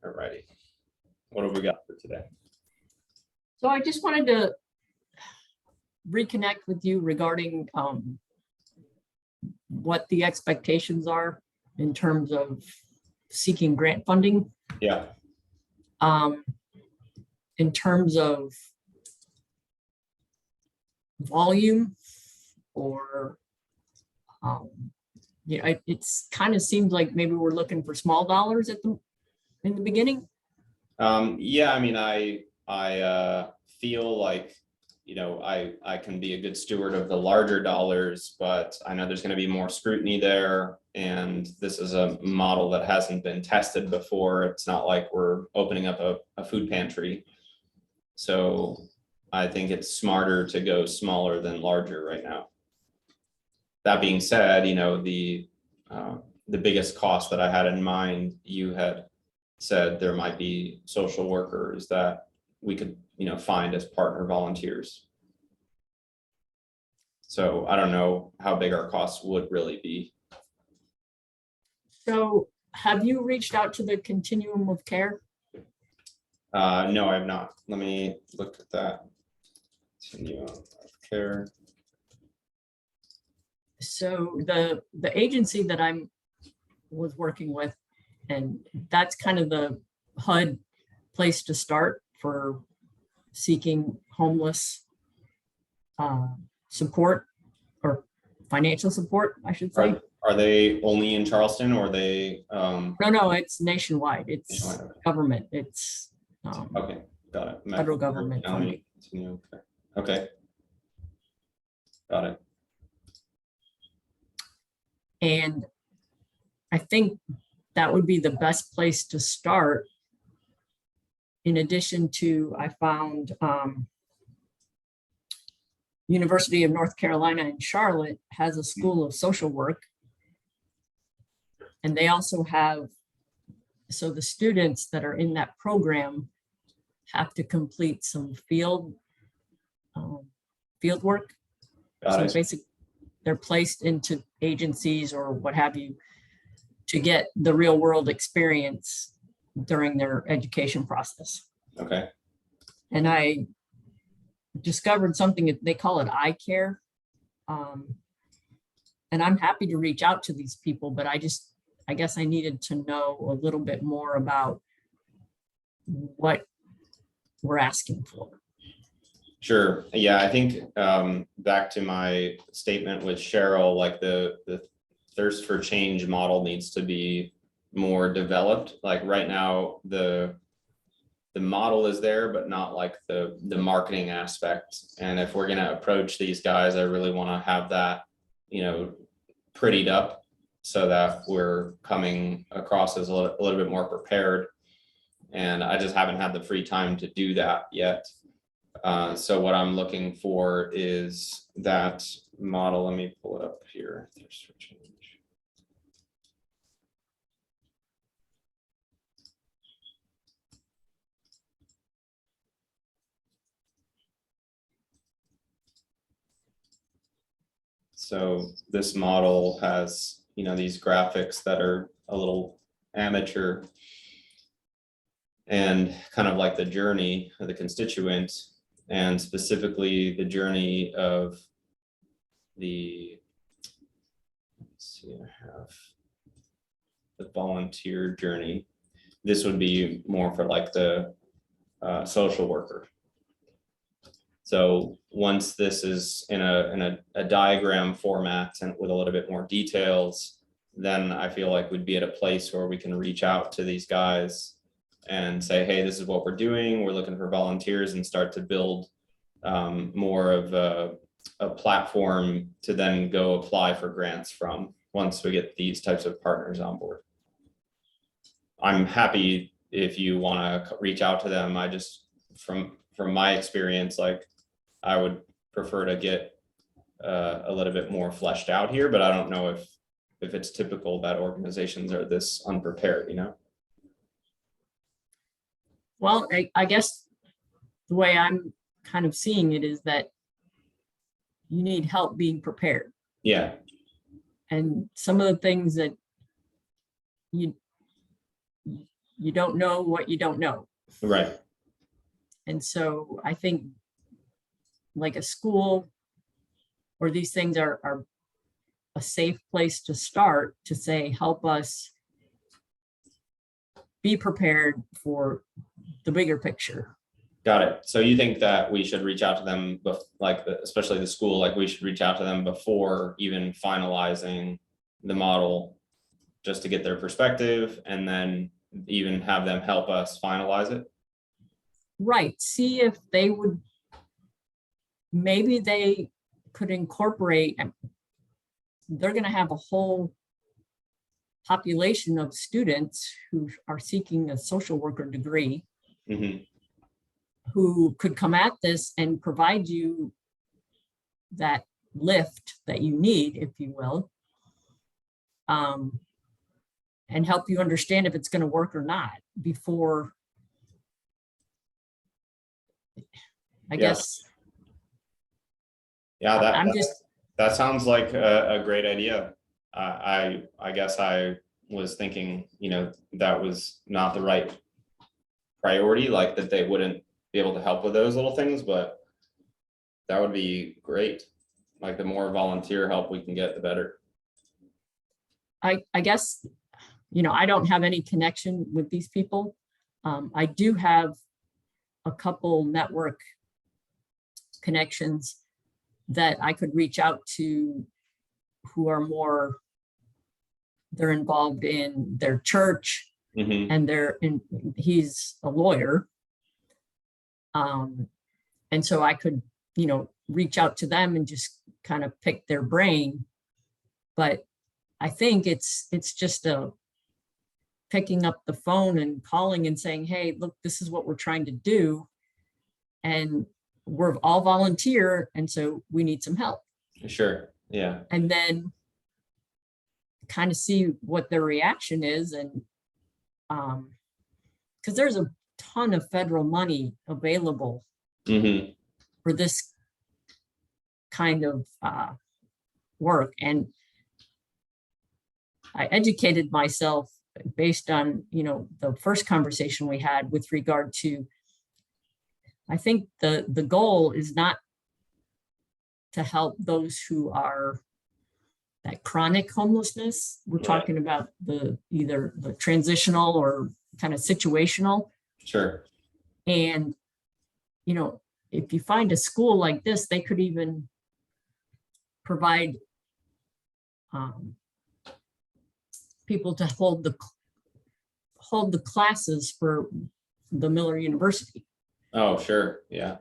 Alrighty. What have we got for today? So I just wanted to reconnect with you regarding what the expectations are in terms of seeking grant funding, Yeah. in terms of volume or, it's kind of seemed like maybe we're looking for small dollars in the beginning. Yeah, I mean, I feel like, I can be a good steward of the larger dollars, but I know there's going to be more scrutiny there. And this is a model that hasn't been tested before. It's not like we're opening up a food pantry. So I think it's smarter to go smaller than larger right now. That being said, the biggest cost that I had in mind, you had said there might be social workers that we could, find as partner volunteers. So I don't know how big our costs would really be. So have you reached out to the Continuum of Care? No, I have not. Let me look at that. Continuum of Care. So the agency that was working with, and that's kind of the HUD place to start for seeking homeless support or financial support, I should say. Are they only in Charleston, or are they? No, it's nationwide. It's Nationwide, okay. Government. It's Okay, got it. federal government funding. Okay, got it. And I think that would be the best place to start. In addition to, I found University of North Carolina in Charlotte has a school of social work. And they also have, so the students that are in that program have to complete some field work. Got it. So basically, they're placed into agencies or what have you to get the real world experience during their education process. Okay. And I discovered something, they call it eye care. And I'm happy to reach out to these people, but I guess I needed to know a little bit more about what we're asking for. Sure. Yeah, I think back to my statement with Cheryl, like the thirst for change model needs to be more developed. Like right now, the model is there, but not like the marketing aspect. And if we're going to approach these guys, I really want to have that, prettied up so that we're coming across as a little bit more prepared. And I just haven't had the free time to do that yet. So what I'm looking for is that model. Let me pull it up here. Thirst for change. So this model has, these graphics that are a little amateur and kind of like the journey of the constituent, and specifically the journey of the, let's see, I have the volunteer journey. This would be more for like the social worker. So once this is in a diagram format and with a little bit more details, then I feel like we'd be at a place where we can reach out to these guys and say, hey, this is what we're doing. We're looking for volunteers, and start to build more of a platform to then go apply for grants from once we get these types of partners on board. I'm happy if you want to reach out to them. I just, from my experience, like I would prefer to get a little bit more fleshed out here, but I don't know if it's typical that organizations are this unprepared, Well, I guess the way I'm kind of seeing it is that you need help being prepared. Yeah. And some of the things that you don't know what you don't know. Right. And so I think like a school or these things are a safe place to start to say, help us be prepared for the bigger picture. Got it. So you think that we should reach out to them, especially the school, like we should reach out to them before even finalizing the model, just to get their perspective, and then even have them help us finalize it? Right. See if they would, maybe they could incorporate, they're going to have a whole population of students who are seeking a social worker degree, who could come at this and provide you that lift that you need, if you will, and help you understand if it's going to work or not before, I guess. Yeah, that that sounds like a great idea. I guess I was thinking, that was not the right priority, like that they wouldn't be able to help with those little things, but that would be great. Like the more volunteer help we can get, the better. I guess, I don't have any connection with these people. I do have a couple network connections that I could reach out to who are more, they're involved in their church, and he's a lawyer. And so I could, reach out to them and just kind of pick their brain. But I think it's just picking up the phone and calling and saying, hey, look, this is what we're trying to do. And we're all volunteer. And so we need some help. Sure. Yeah. And then kind of see what their reaction is. And because there's a ton of federal money available for this kind of work. And I educated myself based on, the first conversation we had with regard to, I think the goal is not to help those who are that chronic homelessness. We're talking about either the transitional or kind of situational. Sure. And, if you find a school like this, they could even provide people to hold the classes for the Miller University. Oh, sure. Yeah.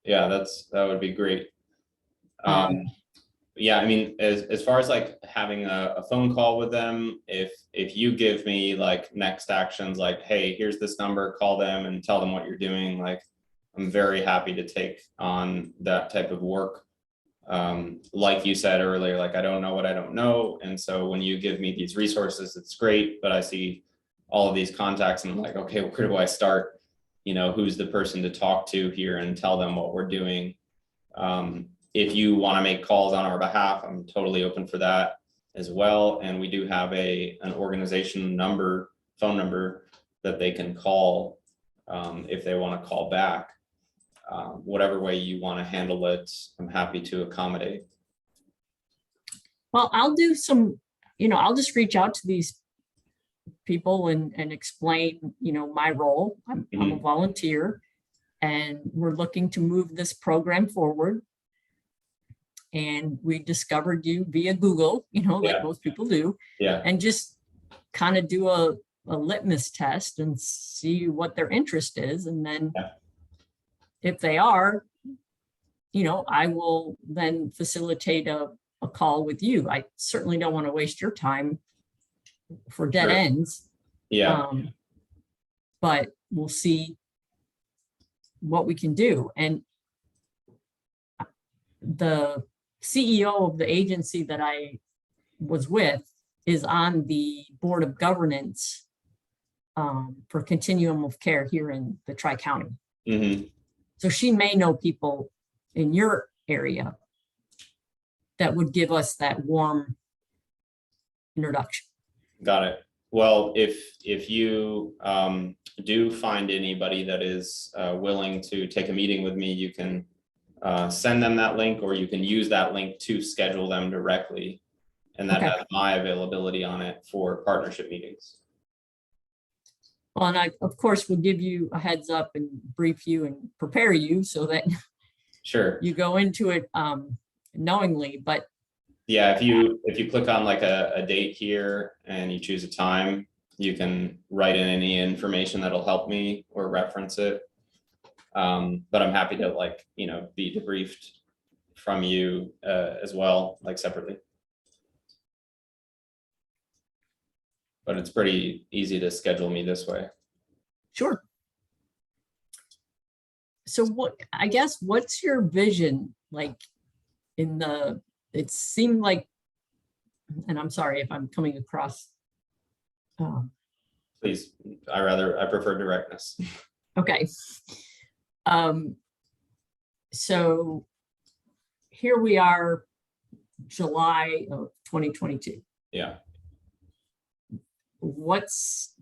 Yeah, that would be great. Yeah, I mean, as far as like having a phone call with them, if you give me like next actions, like, hey, here's this number, call them and tell them what you're doing, like, I'm very happy to take on that type of work. Like you said earlier, like, I don't know what I don't know. And so when you give me these resources, it's great, but I see all of these contacts and I'm like, okay, where do I start? Who's the person to talk to here and tell them what we're doing? If you want to make calls on our behalf, I'm totally open for that as well. And we do have an organization phone number that they can call if they want to call back. Whatever way you want to handle it, I'm happy to accommodate. Well, I'll do some, I'll just reach out to these people and explain, my role. I'm a volunteer and we're looking to move this program forward. And we discovered you via Google, like most people do. Yeah. And just kind of do a litmus test and see what their interest is. And then if they are, I will then facilitate a call with you. I certainly don't want to waste your time for dead ends. Yeah. But we'll see what we can do. And the CEO of the agency that I was with is on the board of governance for Continuum of Care here in the Tri-County. So she may know people in your area that would give us that warm introduction. Got it. Well, if you do find anybody that is willing to take a meeting with me, you can send them that link, or you can use that link to schedule them directly. And that Okay. has my availability on it for partnership meetings. Well, and I, of course, will give you a heads up and brief you and prepare you so that Sure. you go into it knowingly, but Yeah, if you click on like a date here and you choose a time, you can write in any information that'll help me or reference it. But I'm happy to, like, you know, be debriefed from you as well, like separately. But it's pretty easy to schedule me this way. sure. So what, I guess, what's your vision like in the, it seemed like, and I'm sorry if I'm coming across. Please, I prefer directness. Okay. So here we are, July of 2022. Yeah. What's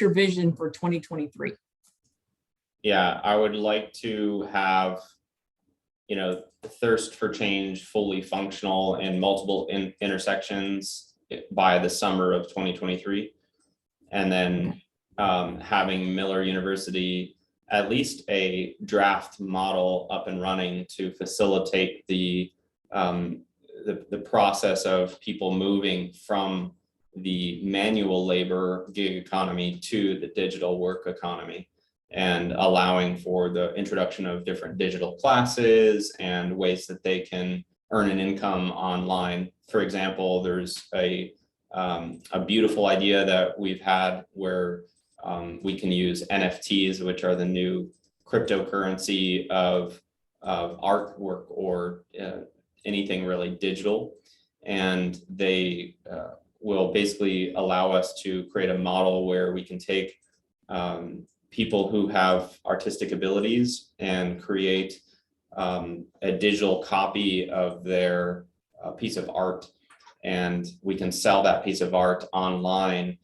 your vision for 2023? Yeah, I would like to have, you know, Thirst for Change fully functional in multiple intersections by the summer of 2023. And then having Miller University at least a draft model up and running to facilitate the process of people moving from the manual labor gig economy to the digital work economy, and allowing for the introduction of different digital classes and ways that they can earn an income online. For example, there's a beautiful idea that we've had where we can use NFTs, which are the new cryptocurrency of artwork or anything really digital. And they will basically allow us to create a model where we can take people who have artistic abilities and create a digital copy of their piece of art. And we can sell that piece of art online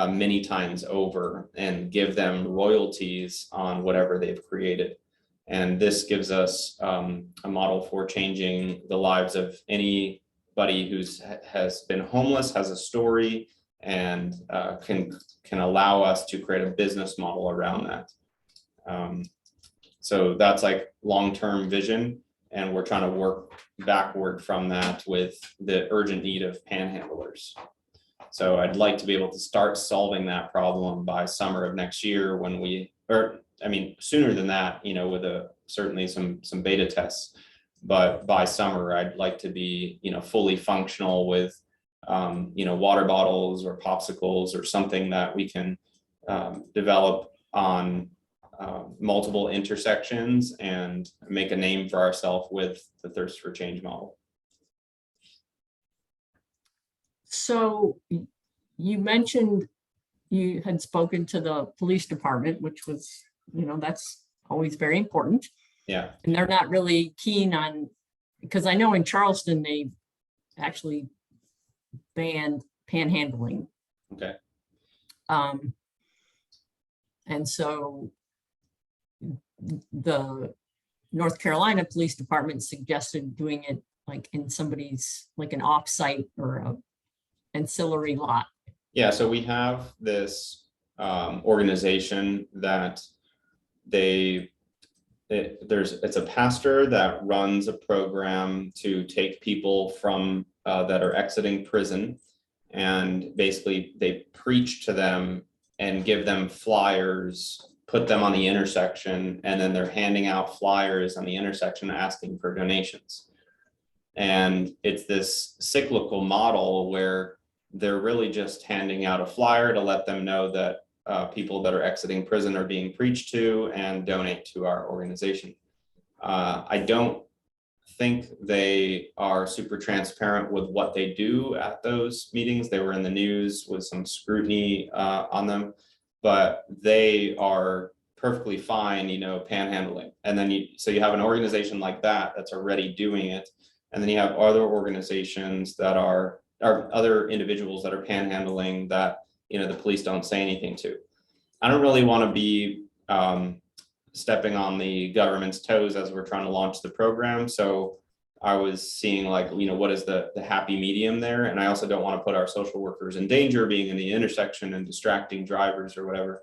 many times over and give them royalties on whatever they've created. And this gives us a model for changing the lives of anybody has been homeless, has a story, and can allow us to create a business model around that. So that's like long-term vision, and we're trying to work backward from that with the urgent need of panhandlers. So I'd like to be able to start solving that problem by summer of next year, when sooner than that, you know, with certainly some beta tests. But by summer, I'd like to be, you know, fully functional with, you know, water bottles or popsicles or something that we can develop on multiple intersections and make a name for ourselves with the Thirst for Change model. So you mentioned you had spoken to the police department, which was, you know, that's always very important. Yeah. And they're not really keen on, because I know in Charleston, they actually banned panhandling. Okay. And so the North Carolina Police Department suggested doing it like in somebody's, like an off-site or a ancillary lot. Yeah, so we have this organization that it's a pastor that runs a program to take people from that are exiting prison, and basically they preach to them and give them flyers, put them on the intersection, and then they're handing out flyers on the intersection asking for donations. And it's this cyclical model where they're really just handing out a flyer to let them know that people that are exiting prison are being preached to and donate to our organization. I don't think they are super transparent with what they do at those meetings. They were in the news with some scrutiny on them, but they are perfectly fine, you know, panhandling. And then you have an organization like that that's already doing it. And then you have other organizations that are other individuals that are panhandling that the police don't say anything to. I don't really want to be stepping on the government's toes as we're trying to launch the program. So I was seeing like, what is the happy medium there? And I also don't want to put our social workers in danger being in the intersection and distracting drivers or whatever.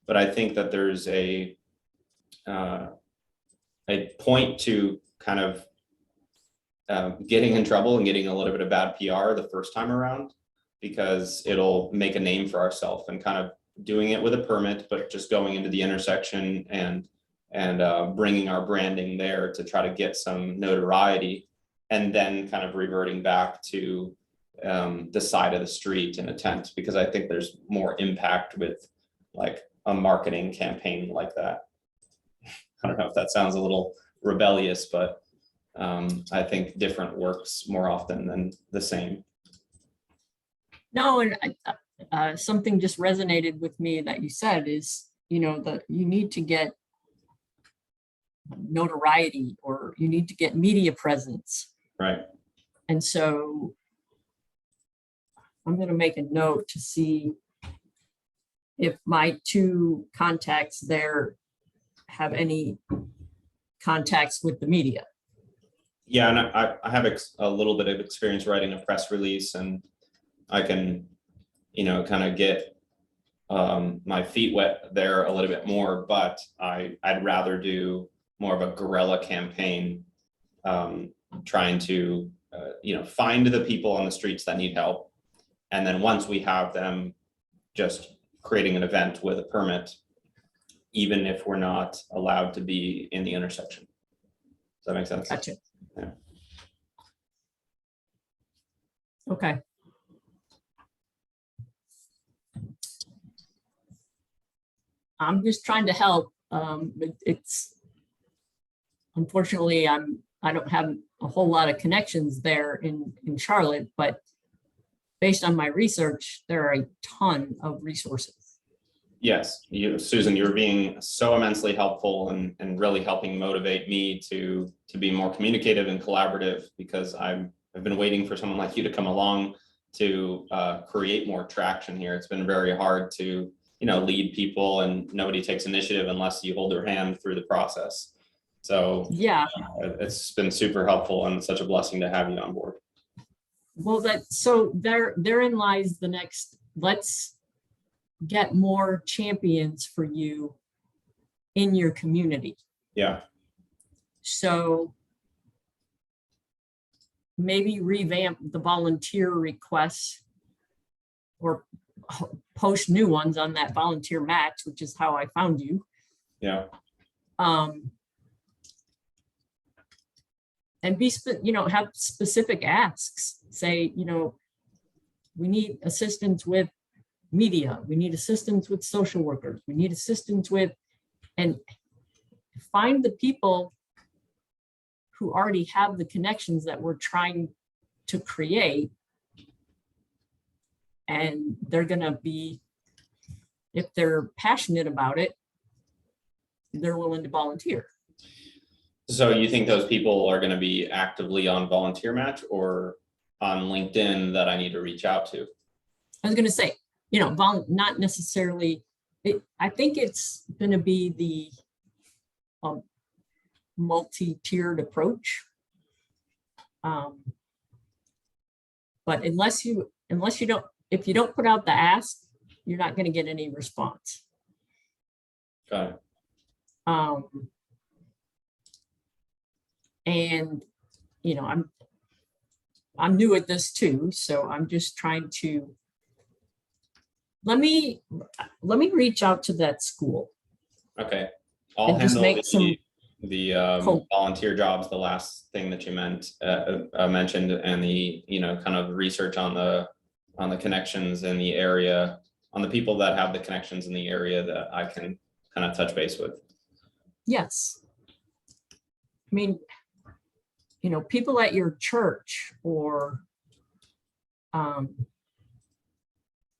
But I think that there's a point to kind of getting in trouble and getting a little bit of bad PR the first time around, because it'll make a name for ourselves, and kind of doing it with a permit, but just going into the intersection and bringing our branding there to try to get some notoriety, and then kind of reverting back to the side of the street in a tent, because I think there's more impact with like a marketing campaign like that. I don't know if that sounds a little rebellious, but I think different works more often than the same. No, and something just resonated with me that you said is, that you need to get notoriety, or you need to get media presence. Right. And so I'm going to make a note to see if my two contacts there have any contacts with the media. Yeah, and I have a little bit of experience writing a press release, and I can, kind of get my feet wet there a little bit more, but I'd rather do more of a guerrilla campaign, trying to, find the people on the streets that need help. And then once we have them, just creating an event with a permit, even if we're not allowed to be in the intersection. Does that make sense? Gotcha. Yeah. Okay. I'm just trying to help. It's unfortunately I don't have a whole lot of connections there in Charlotte, but based on my research, there are a ton of resources. Yes, Susan, you're being so immensely helpful and really helping motivate me to be more communicative and collaborative, because I've been waiting for someone like you to come along to create more traction here. It's been very hard to lead people, and nobody takes initiative unless you hold their hand through the process. So yeah, it's been super helpful, and it's such a blessing to have you on board. Well, so therein lies the next. Let's get more champions for you in your community. Yeah. So maybe revamp the volunteer requests, or post new ones on that volunteer match, which is how I found you. Yeah. And be, have specific asks. Say, we need assistance with media. We need assistance with social workers. We need assistance with, and find the people who already have the connections that we're trying to create. And they're going to be, if they're passionate about it, they're willing to volunteer. So you think those people are going to be actively on Volunteer Match or on LinkedIn that I need to reach out to? I was going to say, not necessarily. I think it's going to be the multi-tiered approach. But if you don't put out the ask, you're not going to get any response. Got it. And I'm new at this too, so I'm just trying to let me reach out to that school. Okay, I'll and just handle make some the volunteer jobs, the last thing that you mentioned, and the kind of research on the connections in the area, on the people that have the connections in the area that I can kind of touch base with. Yes. I mean, people at your church, or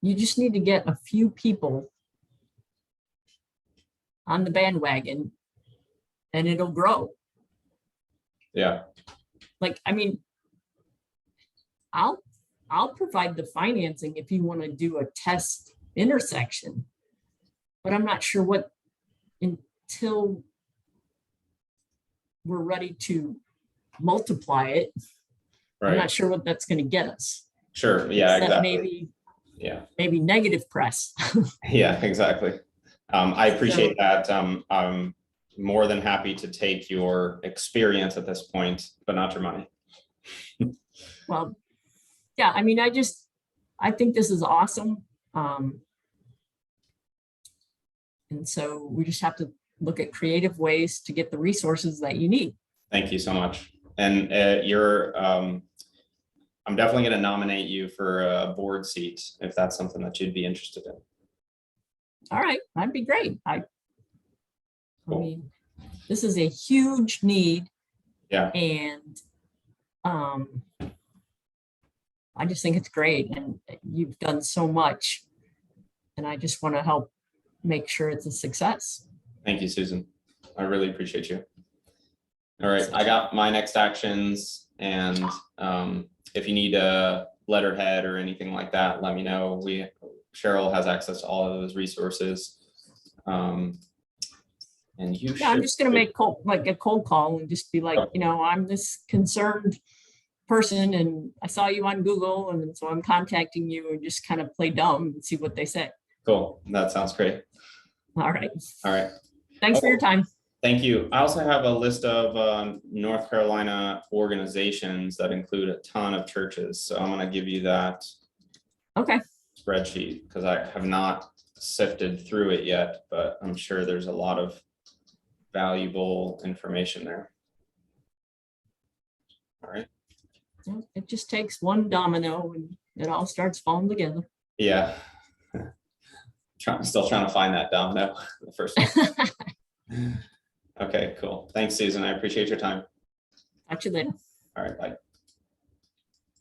you just need to get a few people on the bandwagon and it'll grow. Yeah. I'll provide the financing if you want to do a test intersection. But I'm not sure what, until we're ready to multiply it, I'm not Right. sure what that's gonna get us. Sure. Yeah, Except exactly. Yeah. maybe negative press. Yeah, exactly. I appreciate that. I'm more than happy to take your experience at this point, but not your money. Well, yeah, I mean, I think this is awesome. And so we just have to look at creative ways to get the resources that you need. Thank you so much. And I'm definitely going to nominate you for a board seat if that's something that you'd be interested in. All right, that'd be great. I Cool. mean, this is a huge need, Yeah, and I just think it's great, and you've done so much, and I just want to help make sure it's a success. thank you, Susan. I really appreciate you. All right, I got my next actions, and if you need a letterhead or anything like that, let me know. Cheryl has access to all of those resources. And you Yeah, I'm should- just gonna make a cold call and just be like, you know, I'm this concerned person and I saw you on Google, and so I'm contacting you, and just kind of play dumb and see what they say. Cool, that sounds great. All right. All right, Thanks for your time. thank you. I also have a list of North Carolina organizations that include a ton of churches. So I'm gonna give you that Okay. spreadsheet because I have not sifted through it yet, but I'm sure there's a lot of valuable information there. All right. Well, it just takes one domino and it all starts falling together. Yeah. Still trying to find that domino, the first one. Okay, cool. Thanks, Susan. I appreciate your time. Talk to you later. All right, bye.